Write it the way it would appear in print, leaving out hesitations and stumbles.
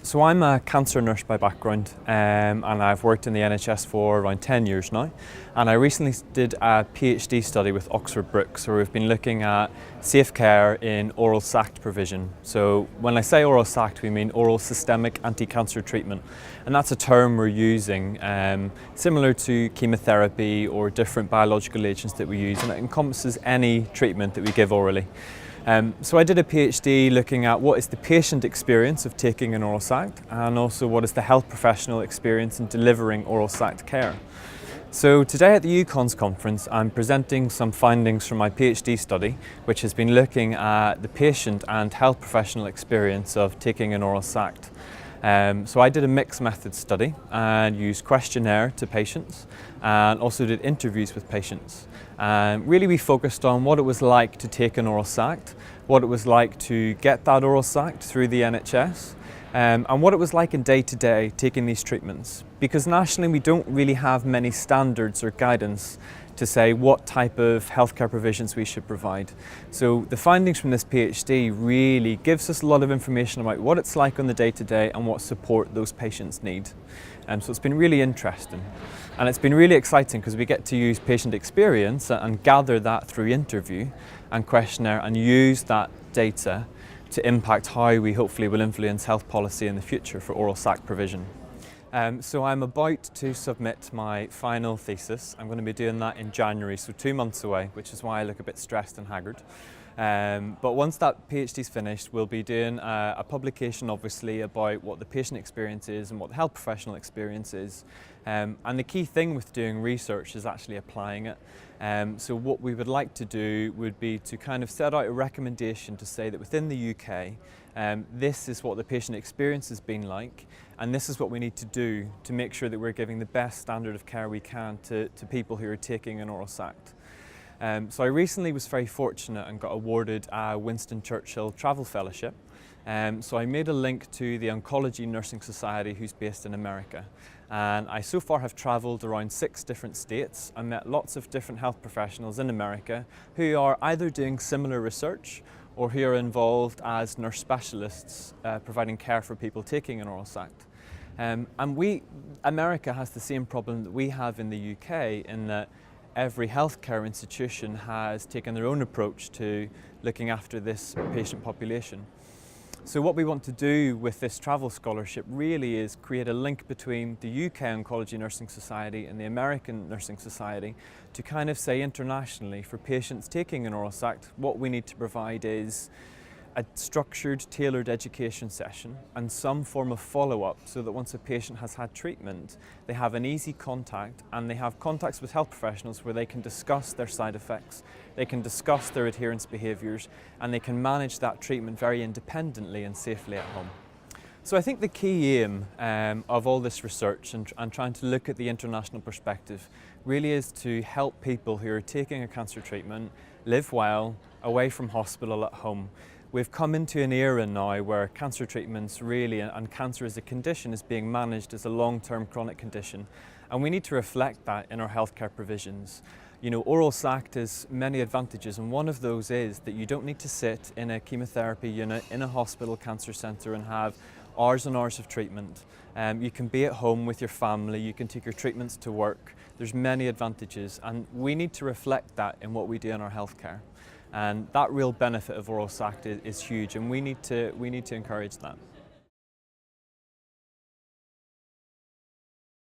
So I'm a cancer nurse by background, and I've worked in the NHS for around 10 years now. And I recently did a PhD study with Oxford Brookes, where we've been looking at safe care in oral SACT provision. So when I say oral SACT, we mean oral systemic anti-cancer treatment. And that's a term we're using similar to chemotherapy or different biological agents that we use, and it encompasses any treatment that we give orally. So I did a PhD looking at what is the patient experience of taking an oral SACT, and also what is the health professional experience in delivering oral SACT care. So today at the UKONS conference, I'm presenting some findings from my PhD study, which has been looking at the patient and health professional experience of taking an oral SACT. So I did a mixed method study and used questionnaire to patients and also did interviews with patients. And really we focused on what it was like to take an oral SACT, what it was like to get that oral SACT through the NHS, and what it was like in day-to-day taking these treatments. Because nationally we don't really have many standards or guidance to say what type of healthcare provisions we should provide. So the findings from this PhD really gives us a lot of information about what it's like on the day-to-day and what support those patients need. So it's been really interesting. And it's been really exciting because we get to use patient experience and gather that through interview and questionnaire and use that data to impact how we hopefully will influence health policy in the future for oral SACT provision. So I'm about to submit my final thesis. I'm going to be doing that in January, so 2 months away, which is why I look a bit stressed and haggard. But once that PhD's finished, we'll be doing a publication obviously about what the patient experience is and what the health professional experience is. And the key thing with doing research is actually applying it. So what we would like to do would be to kind of set out a recommendation to say that within the UK, this is what the patient experience has been like, and this is what we need to do to make sure that we're giving the best standard of care we can to people who are taking an oral SACT. So I recently was very fortunate and got awarded a Winston Churchill Travel Fellowship. So I made a link to the Oncology Nursing Society, who's based in America. And I so far have travelled around 6 different states. I met lots of different health professionals in America who are either doing similar research or who are involved as nurse specialists providing care for people taking an oral SACT. America has the same problem that we have in the UK, in that every healthcare institution has taken their own approach to looking after this patient population. So what we want to do with this travel scholarship really is create a link between the UK Oncology Nursing Society and the American Nursing Society to kind of say internationally, for patients taking an oral SACT, what we need to provide is a structured, tailored education session and some form of follow-up, so that once a patient has had treatment, they have an easy contact and they have contacts with health professionals where they can discuss their side effects, they can discuss their adherence behaviours, and they can manage that treatment very independently and safely at home. So I think the key aim of all this research and trying to look at the international perspective really is to help people who are taking a cancer treatment live well, away from hospital, at home. We've come into an era now where cancer treatments really, and cancer as a condition, is being managed as a long-term chronic condition. And we need to reflect that in our healthcare provisions. You know, oral SACT has many advantages, and one of those is that you don't need to sit in a chemotherapy unit in a hospital cancer centre and have hours and hours of treatment. You can be at home with your family, you can take your treatments to work. There's many advantages, and we need to reflect that in what we do in our healthcare. And that real benefit of oral SACT is huge, and we need to encourage that.